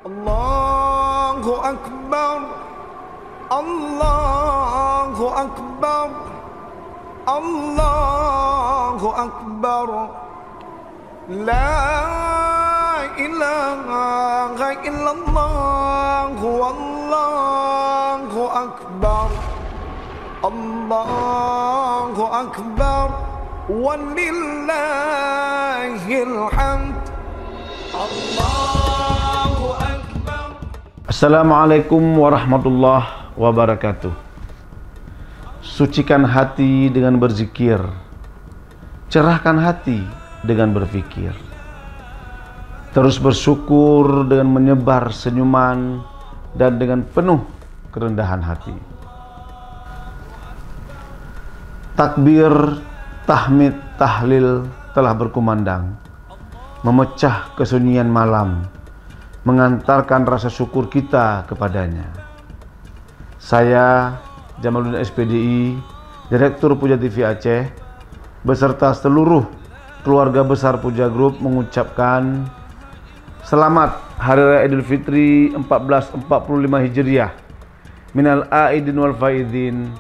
Allahu Akbar, Allahu Akbar, Allahu Akbar. La ilaha illallah, Wallahu Akbar, Allahu Akbar, walillahil hamd. Allahu Akbar. Assalamualaikum warahmatullahi wabarakatuh. Sucikan hati dengan berzikir, cerahkan hati dengan berfikir, terus bersyukur dengan menyebar senyuman dan dengan penuh kerendahan hati. Takbir, tahmid, tahlil telah berkumandang, memecah kesunyian malam, mengantarkan rasa syukur kita kepadanya. Saya Jamaluddin SPDI, Direktur Puja TV Aceh, beserta seluruh keluarga besar Puja Group mengucapkan selamat Hari Raya Idul Fitri 1445 Hijriah. Minal aidin wal faidin,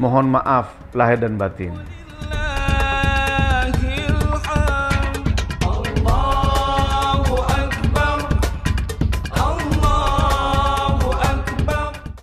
mohon maaf lahir dan batin.